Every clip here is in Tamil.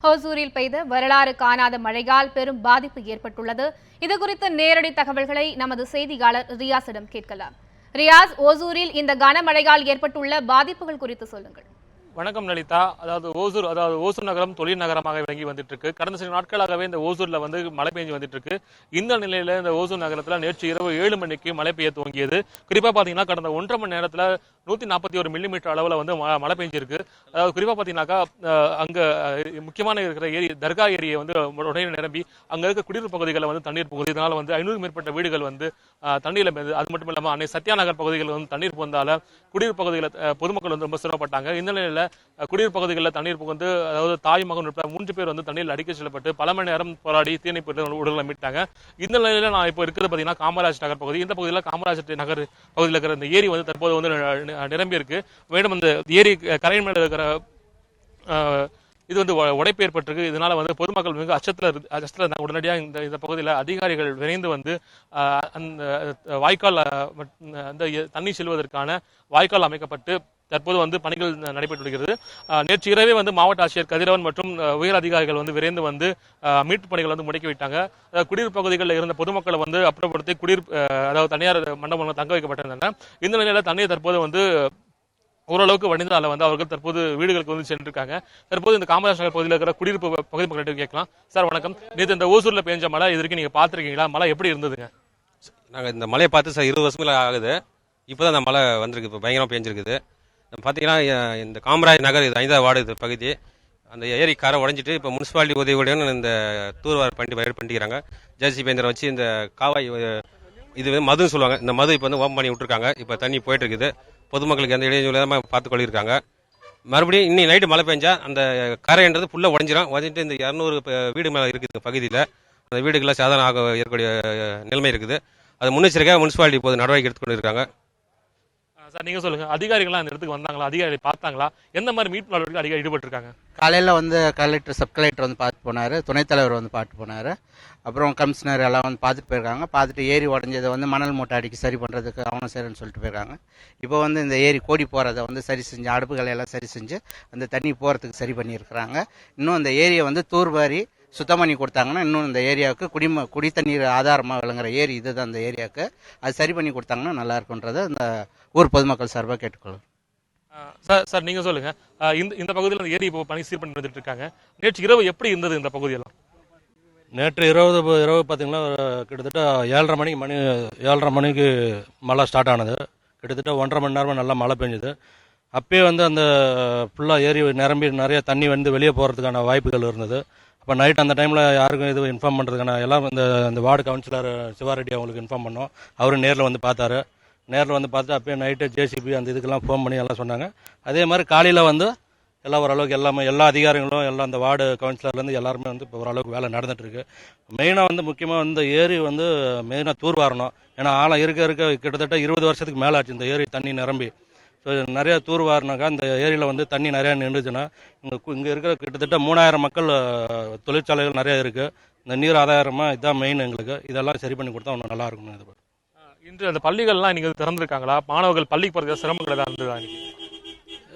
ஹோசூரில் பெய்த வரலாறு காணாத மழையால் பெரும் பாதிப்பு ஏற்பட்டுள்ளது. இதுகுறித்த நேரடி தகவல்களை நமது செய்தியாளர் ரியாஸிடம் கேட்கலாம். ரியாஸ், ஓசூரில் இந்த கனமழையால் ஏற்பட்டுள்ள பாதிப்புகள் குறித்து சொல்லுங்கள். வணக்கம் லலிதா. ஓசூர் நகரம் தொழில் நகரமாக விளங்கி வந்துட்டு இருக்கு. கடந்த சில நாட்களாகவே இந்த ஓசூர்ல மழை பெஞ்சு வந்துட்டு இருக்கு. இந்த நிலையில இந்த ஓசூர் நகரத்துல நேற்று இரவு 7 மணிக்கு மழை பெய்ய துவங்கியது. குறிப்பா பாத்தீங்கன்னா கடந்த 1.5 மணி நேரத்துல 141 மில்லிமீட்டர் அளவுல மழை பெஞ்சிருக்கு. அதாவது குறிப்பா பாத்தீங்கன்னாக்கா அங்க முக்கியமான இருக்கிற ஏரி தர்கா ஏரியை உடனே நிரம்பி அங்க இருக்க குடியிருப்பு பகுதிகளில் தண்ணீர் புகுது. இதனால 500 மேற்பட்ட வீடுகள் தண்ணீர்ல மேது. அது மட்டும் இல்லாம அன்னை சத்யா நகர் பகுதிகளில் தண்ணீர் புகுந்தால குடியிருப்பு பகுதிகளில் பொதுமக்கள் ரொம்ப சிரமப்பட்டாங்க. இந்த நிலையில குடியிருப்பு பகுதிகளில் தண்ணீர் புகுந்து அதாவது தாய் மகன் உட்பட 3 பேர் தண்ணீர் அடிக்க செல்லப்பட்டு பல மணி நேரம் போராடி தீயணைப்பு உடல்களை மீட்டாங்க. இந்த நிலையில நான் இப்போ இருக்கிறது பாத்தீங்கன்னா காமராஜ் நகர் பகுதி. இந்த பகுதியில் காமராஜ் நகர் பகுதியில் இருக்கிற இந்த ஏரி தற்போது நிரம்பி இருக்கு. மேலும் இந்த ஏரி கரையின் மேல இருக்கிற இது உடைப்பு ஏற்பட்டிருக்கு. இதனால பொதுமக்கள் மிக அச்சத்தில் உடனடியாக இந்த பகுதியில் அதிகாரிகள் விரைந்து அந்த வாய்க்கால் அந்த தண்ணீர் செல்வதற்கான வாய்க்கால் அமைக்கப்பட்டு தற்போது பணிகள் நடைபெற்று வருகிறது. நேற்று இரவே மாவட்ட ஆட்சியர் கதிரவன் மற்றும் உயர் அதிகாரிகள் விரைந்து மீட்பு பணிகள் முடக்கி விட்டாங்க. குடியிருப்பு பகுதிகளில் இருந்த பொதுமக்களை அப்புறப்படுத்தி அதாவது தனியார் மண்டபங்கள் தங்க வைக்கப்பட்டிருந்தன. இந்த நிலையில தண்ணீர் தற்போது ஓரளவுக்கு வடிந்தால அவர்கள் தற்போது வீடுகளுக்கு சென்றிருக்காங்க. தற்போது இந்த காமராஜ் நகர் பகுதியில் இருக்கிற குடியிருப்பு பகுதி மக்கள்கிட்ட கேட்கலாம். சார் வணக்கம். நேற்று இந்த ஓசூர்ல பெஞ்ச மழை இது வரைக்கும் நீங்க பாத்திருக்கீங்களா? மழை எப்படி இருந்ததுங்க? நாங்கள் இந்த மழையை பார்த்து சார் 20 வருஷங்கள ஆகுது. இப்போதான் அந்த மழை வந்திருக்கு. இப்போ பயங்கரமாக பெஞ்சிருக்குது. பார்த்தீங்கன்னா இந்த காமராஜ் நகர் இது 5வது வார்டு பகுதி. அந்த ஏரி கரை உடஞ்சிட்டு இப்போ முனிசிபாலிட்டி உதவியுடன் இந்த தூர்வார பண்ணிக்கிறாங்க. ஜேசிபி இயந்திரம் வச்சு இந்த காவாய் இது மதுன்னு சொல்லுவாங்க. இந்த மது இப்போ ஓப்பன் பண்ணி விட்டுருக்காங்க. இப்போ தண்ணி போயிட்டு இருக்குது. பொதுமக்களுக்கு எந்த இடையூறு இல்லாமல் பார்த்து கொள்ளியிருக்காங்க. மறுபடியும் இன்னைக்கு நைட்டு மழை பெஞ்சா அந்த கரைன்றது ஃபுல்லாக உடஞ்சிட்டு இந்த 200 வீடு மேலே இருக்குது பகுதியில். அந்த வீடுகள்லாம் சாதாரண ஆக ஏற்பக்கூடிய நிலைமை இருக்குது. அது முன்னெச்சரிக்கையாக முனிசிபாலிட்டி இப்போது நடவடிக்கை எடுத்துக்கொண்டு இருக்காங்க. சார் நீங்க சொல்லுங்க, அதிகாரிகள் அந்த இடத்துக்கு வந்தாங்களா? அதிகாரிகள் பார்த்தாங்களா? எந்த மாதிரி மீட்பு நடவடிக்கை அதிகாரி ஈடுபட்டிருக்காங்க? காலையில் கலெக்டர் சப் கலெக்டர் பார்த்து போனார். துணைத் தலைவர் பார்த்து போனார். அப்புறம் கமிஷனர் எல்லாம் பார்த்துட்டு போயிருக்காங்க. பார்த்துட்டு ஏரி உடஞ்சதை மணல் மூட்டை அடிக்கி சரி பண்ணுறதுக்கு அவங்க சரின்னு சொல்லிட்டு போயிருக்காங்க. இப்போ இந்த ஏரி கோடி போகிறத சரி செஞ்சு அடுப்புகளை எல்லாம் சரி செஞ்சு அந்த தண்ணி போகிறதுக்கு சரி பண்ணியிருக்கிறாங்க. இன்னும் அந்த ஏரியை தூர்வாரி சுத்தம் பண்ணி கொடுத்தாங்கன்னா இன்னும் இந்த ஏரியாவுக்கு குடி தண்ணீர் ஆதாரமாக விளங்குற ஏரி இதுதான். அந்த ஏரியாவுக்கு அது சரி பண்ணி கொடுத்தாங்கன்னா நல்லா இருக்குன்றதை இந்த ஊர் பொதுமக்கள் சார்பாக கேட்டுக்கொள்ளும். சார் நீங்க சொல்லுங்க, இந்த பகுதியில் ஏரி இப்போ பணி சீர் பண்ணி வந்துட்டு இருக்காங்க. நேற்று இரவு எப்படி இருந்தது இந்த பகுதியெல்லாம்? நேற்று இரவு பார்த்தீங்கன்னா கிட்டத்தட்ட 7:30 மணிக்கு மழை ஸ்டார்ட் ஆனது. கிட்டத்தட்ட 1.5 மணி நேரமாக நல்லா மழை பெஞ்சுது. அப்பயே அந்த ஃபுல்லாக ஏரி நிரம்பி நிறைய தண்ணி வெளியே போகிறதுக்கான வாய்ப்புகள் இருந்தது. இப்போ நைட் அந்த டைமில் யாருக்கும் இது இன்ஃபார்ம் பண்ணுறதுக்கான எல்லாம் இந்த வார்டு கவுன்சிலர் சிவாரெட்டி அவங்களுக்கு இன்ஃபார்ம் பண்ணோம். அவரும் நேரில் பார்த்தாரு. நேரில் பார்த்துட்டு அப்பயே நைட்டு ஜேசிபி அந்த இதுக்கெல்லாம் ஃபோன் பண்ணி எல்லாம் சொன்னாங்க. அதே மாதிரி காலையில் எல்லாம் ஓரளவுக்கு எல்லா அதிகாரிகளும் எல்லாம் அந்த வார்டு கவுன்சிலர்லேருந்து எல்லாருமே இப்போ ஓரளவுக்கு வேலை நடந்துட்டுருக்கு. மெயினாக முக்கியமாக ஏரி மெயினாக தூர்வாரணும். ஏன்னா ஆழம் இருக்க கிட்டத்தட்ட 20 வருஷத்துக்கு மேலே ஆச்சு இந்த ஏரி தண்ணி நிரம்பி. ஸோ நிறையா தூர்வாரினாக்கா இந்த ஏரியில் தண்ணி நிறையா நின்றுச்சுன்னா இங்கே இருக்கிற கிட்டத்தட்ட 3000 மக்கள் தொழிற்சாலைகள் நிறையா இருக்குது. இந்த நீர் ஆதாரமாக இதுதான் மெயின் எங்களுக்கு. இதெல்லாம் சரி பண்ணி கொடுத்தா இன்னும் நல்லா இருக்கும்னு எதிர்பார்க்கிறேன். இன்று அந்த பள்ளிகள்லாம் இன்னைக்கு திறந்துருக்காங்களா? மாணவர்கள் பள்ளிக்கு போகிறதுக்கு சிரமங்கள் ஏதாவது இருந்ததா?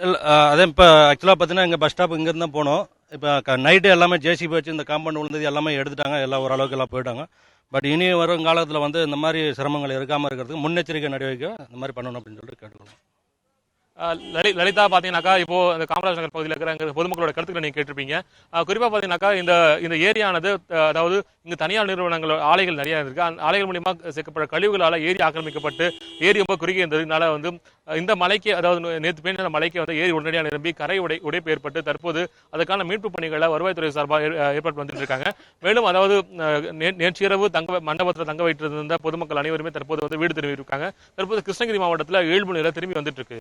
இல்லை, அதே இப்போ ஆக்சுவலாக பார்த்தீங்கன்னா எங்கள் பஸ் ஸ்டாப் இங்கேருந்து தான் போனோம். இப்போ நைட்டு எல்லாமே ஜேசிபி வச்சு இந்த காம்பவுண்ட் விழுந்தது எல்லாமே எடுத்துட்டாங்க. எல்லாம் ஓரளவுக்கு எல்லாம் போயிட்டாங்க. பட் இனி வரும் காலத்தில் இந்த மாதிரி சிரமங்கள் இருக்காமல் இருக்கிறதுக்கு முன்னெச்சரிக்கை நடவடிக்கை இந்த மாதிரி பண்ணணும் அப்படின்னு சொல்லிட்டு கேட்டுக்கணும். லலிதா, பாத்தீங்கன்னாக்கா இப்போ இந்த காமராஜ் நகர் பகுதியில் இருக்கிற பொதுமக்களோட கருத்துக்களை நீங்க கேட்டிருப்பீங்க. குறிப்பா பாத்தீங்கன்னாக்கா இந்த ஏரியானது அதாவது இங்க தனியார் நிறுவனங்கள் ஆலைகள் நிறைய இருக்கு. அந்த ஆலைகள் மூலியமா சேர்க்கப்பட்ட கழிவுகளால ஏரி ஆக்கிரமிக்கப்பட்டு ஏரி ரொம்ப குறுகிய இருந்ததுனால இந்த மலைக்கு அதாவது நேற்று பெய்த மலைக்கு ஏரி உடனடியாக நிரம்பி கரை உடைப்பு ஏற்பட்டு தற்போது அதுக்கான மீட்பு பணிகளை வருவாய்த்துறை சார்பாக ஏற்பாடு வந்துட்டு இருக்காங்க. மேலும் அதாவது நேற்று இரவு மண்டபத்தில் தங்க வைத்திருந்த பொதுமக்கள் அனைவருமே தற்போது வீடு திரும்பி இருக்காங்க. தற்போது கிருஷ்ணகிரி மாவட்டத்தில் 7 மணி நேரம் திரும்பி வந்துட்டு இருக்கு.